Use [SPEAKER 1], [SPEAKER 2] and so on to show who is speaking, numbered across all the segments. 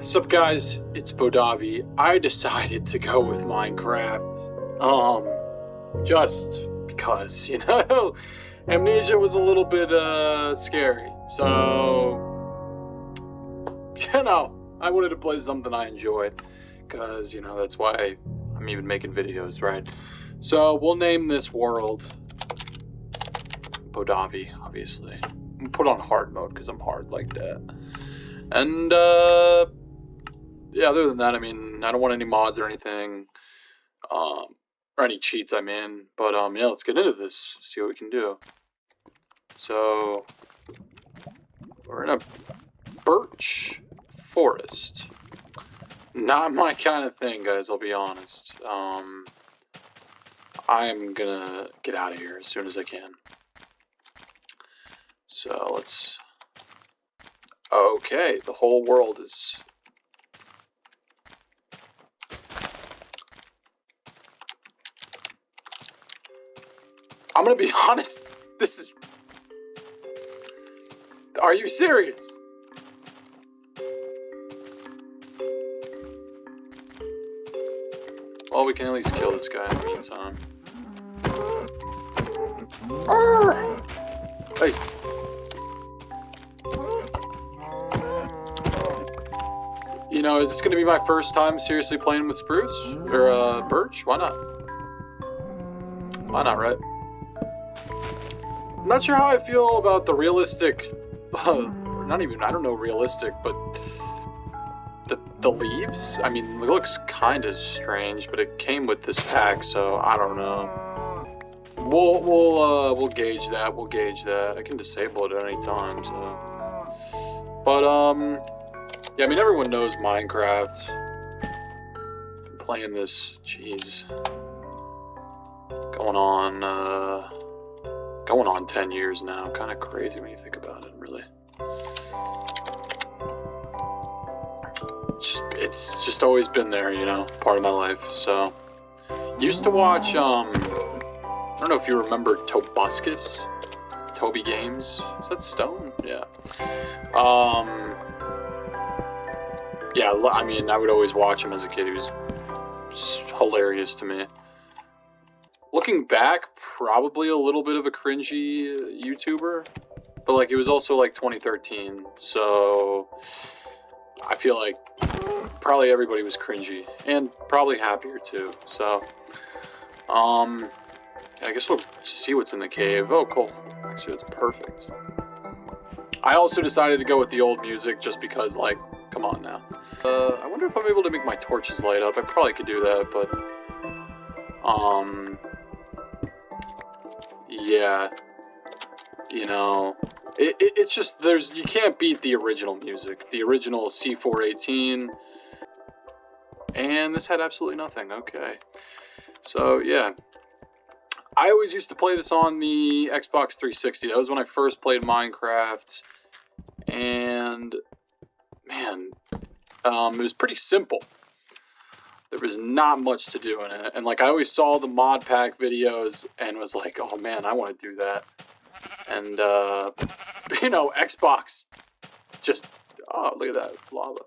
[SPEAKER 1] Sup guys, it's Bodavi. I decided to go with Minecraft. Just because, Amnesia was a little bit scary. So, I wanted to play something I enjoy. Because, that's why I'm even making videos, right? So, we'll name this world Bodavi, obviously. I'm put on hard mode because I'm hard like that. And, yeah, other than that, I don't want any mods or anything, or any cheats, but, yeah, let's get into this, see what we can do. So, we're in a birch forest. Not my kind of thing, guys, I'll be honest. I'm gonna get out of here as soon as I can. So, let's... Okay, the whole world is... I'm gonna be honest, this is... Are you serious? Well, we can at least kill this guy in the meantime. Hey! Is this gonna be my first time seriously playing with spruce? Or, birch? Why not? Why not, right? I'm not sure how I feel about the realistic... not even, I don't know, realistic, but... The leaves? It looks kinda strange, but it came with this pack, so I don't know. We'll gauge that, I can disable it at any time, so... But, yeah, everyone knows Minecraft. Been playing this, jeez. Going on 10 years now. Kinda crazy when you think about it, really. It's just always been there, part of my life, so. Used to watch, I don't know if you remember Tobuscus? Toby Games? Is that Stone? Yeah. Yeah, I would always watch him as a kid. He was hilarious to me. Looking back, probably a little bit of a cringy YouTuber, but it was also 2013, so I feel like probably everybody was cringy and probably happier too. So, I guess we'll see what's in the cave. Oh, cool. Actually, it's perfect. I also decided to go with the old music just because, come on now. I wonder if I'm able to make my torches light up. I probably could do that, but, yeah, it's just, you can't beat the original music, the original C418, and this had absolutely nothing. Okay, so yeah, I always used to play this on the Xbox 360. That was when I first played Minecraft, and man, it was pretty simple. There was not much to do in it, and I always saw the mod pack videos and was like, oh man, I want to do that. And Xbox just, oh, look at that lava.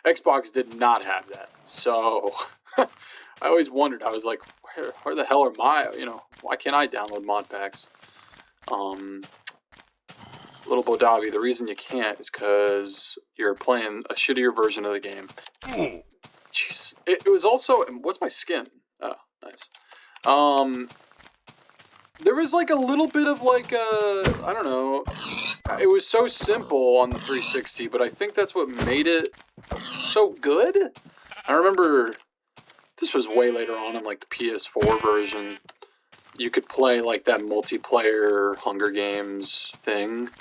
[SPEAKER 1] Xbox did not have that, so I always wondered. I was like, where the hell are my, why can't I download mod packs? Little Bodavi, the reason you can't is because you're playing a shittier version of the game. Jeez, it was also, what's my skin? Oh, nice. There was a little bit of I don't know, it was so simple on the 360, but I think that's what made it so good. I remember this was way later on in the PS4 version. You could play that multiplayer Hunger Games thing.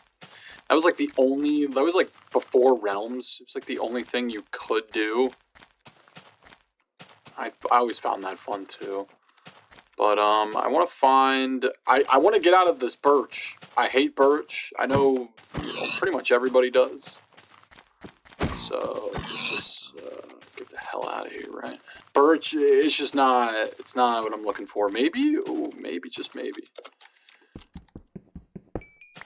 [SPEAKER 1] That was the only, that was before Realms. It was the only thing you could do. I always found that fun too. But, I want to find... I want to get out of this birch. I hate birch. I know, pretty much everybody does. So, let's just get the hell out of here, right? Birch is just not... It's not what I'm looking for. Maybe? Ooh, maybe, just maybe.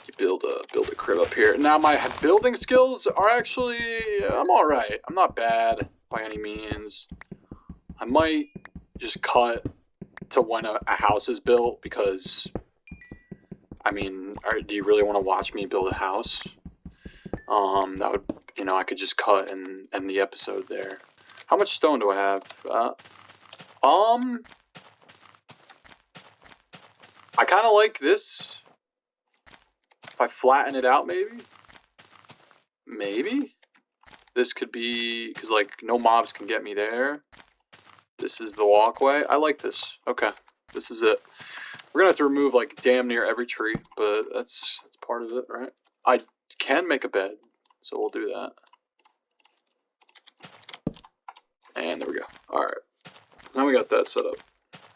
[SPEAKER 1] You build a crib up here. Now my building skills are actually, I'm all right. I'm not bad by any means. I might just cut to when a house is built because, I mean, do you really want to watch me build a house? That would, you know, I could just cut and end the episode there. How much stone do I have? I kind of like this. If I flatten it out, maybe this could be, because like no mobs can get me there. This is the walkway. I like this. Okay, this is it. We're gonna have to remove like damn near every tree, but that's part of it, right? I can make a bed, so we'll do that. And there we go. All right, now we got that set up.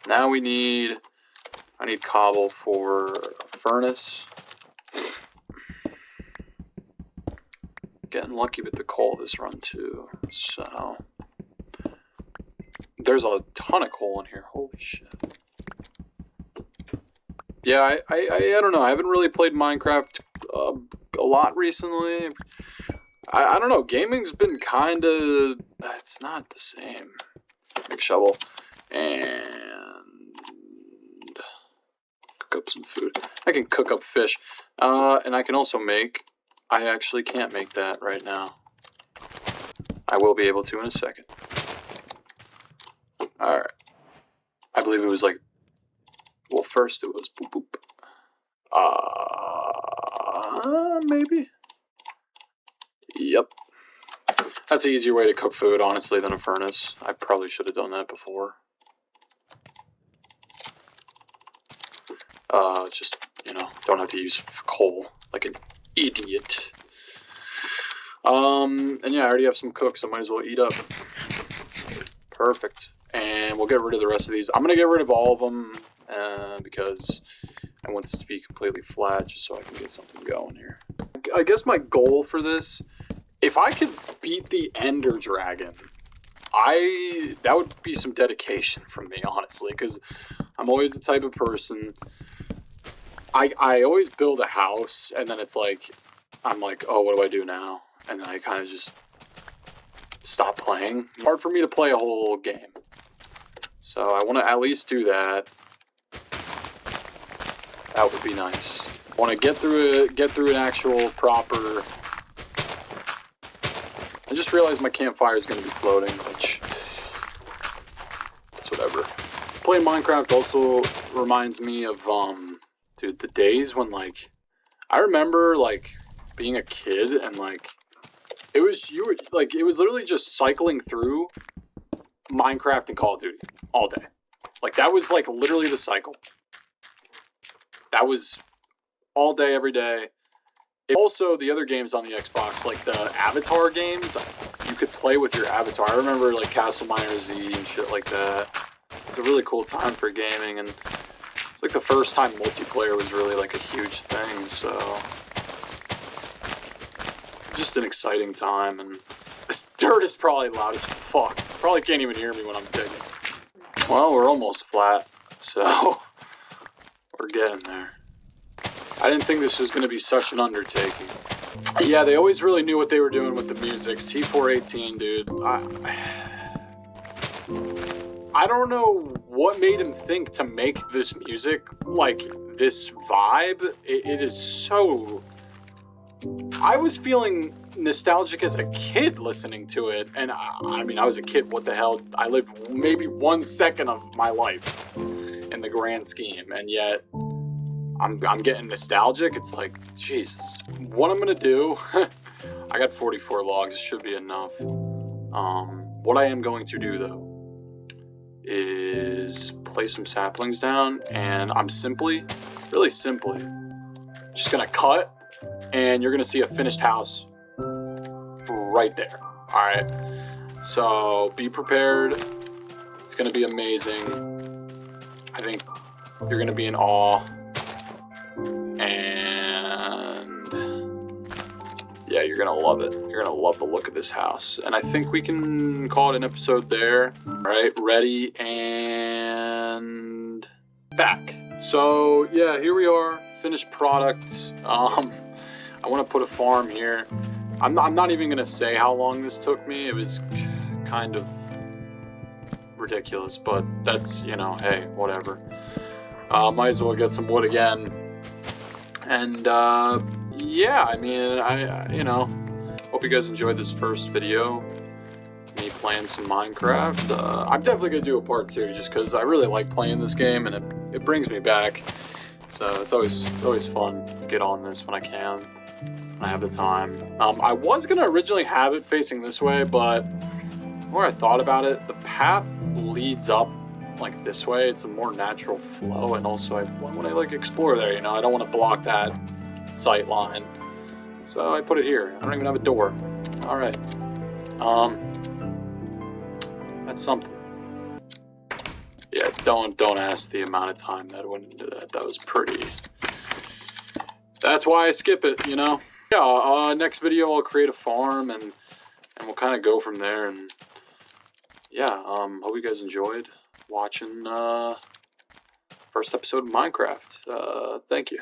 [SPEAKER 1] Now I need cobble for a furnace. Getting lucky with the coal this run too. So there's a ton of coal in here. Holy shit. Yeah, I don't know. I haven't really played Minecraft a lot recently. I don't know. Gaming's been kind of... It's not the same. Make shovel. And... cook up some food. I can cook up fish. And I can also make... I actually can't make that right now. I will be able to in a second. Alright. I believe it was like... Well, first it was boop boop. Maybe? Yep. That's an easier way to cook food, honestly, than a furnace. I probably should have done that before. Just, you know, don't have to use coal like an idiot. And yeah, I already have some cooks, so I might as well eat up. Perfect. And we'll get rid of the rest of these. I'm going to get rid of all of them because I want this to be completely flat just so I can get something going here. I guess my goal for this, if I could beat the Ender Dragon, that would be some dedication from me, honestly, because I'm always the type of person, I always build a house, and then it's like, I'm like, oh, what do I do now? And then I kind of just stop playing. It's hard for me to play a whole game. So I want to at least do that. That would be nice. I want to get through an actual proper... I just realized my campfire is going to be floating, which... It's whatever. Playing Minecraft also reminds me of, dude, the days when, like... I remember, like, being a kid and, like... It was literally just cycling through Minecraft and Call of Duty all day. Like, that was, like, literally the cycle. That was all day, every day. Also, the other games on the Xbox, like the Avatar games, you could play with your avatar. I remember, like, Castle Miner Z and shit like that. It's a really cool time for gaming, and it's like the first time multiplayer was really, like, a huge thing, so... Just an exciting time, and this dirt is probably loud as fuck. Probably can't even hear me when I'm digging. Well, we're almost flat, so we're getting there. I didn't think this was going to be such an undertaking. Yeah, they always really knew what they were doing with the music. T418, dude. I don't know what made him think to make this music, like, this vibe. It is so... I was feeling nostalgic as a kid listening to it, and I mean, I was a kid, what the hell? I lived maybe 1 second of my life in the grand scheme, and yet I'm getting nostalgic. It's like, Jesus, what I'm gonna do, I got 44 logs, it should be enough. What I am going to do, though, is place some saplings down, and I'm really simply, just gonna cut, and you're gonna see a finished house right there. Alright, so be prepared. It's gonna be amazing. I think you're gonna be in awe. And yeah, you're gonna love it. You're gonna love the look of this house. And I think we can call it an episode there. Alright, ready and back. So yeah, here we are, finished product. I want to put a farm here. I'm not even gonna say how long this took me. It was kind of ridiculous, but that's, you know, hey, whatever. Might as well get some wood again. And yeah, I mean, I you know, hope you guys enjoyed this first video. Me playing some Minecraft. I'm definitely gonna do a part 2 just because I really like playing this game and it brings me back. So it's always fun to get on this when I can, when I have the time. I was gonna originally have it facing this way, but the more I thought about it, the path leads up like this way. It's a more natural flow, and also when I like explore there, you know, I don't want to block that sight line. So I put it here. I don't even have a door. All right. That's something. Yeah, don't ask the amount of time that went into that. That was pretty. That's why I skip it, you know. Yeah. Next video, I'll create a farm and we'll kind of go from there. And yeah. Hope you guys enjoyed watching first episode of Minecraft. Thank you.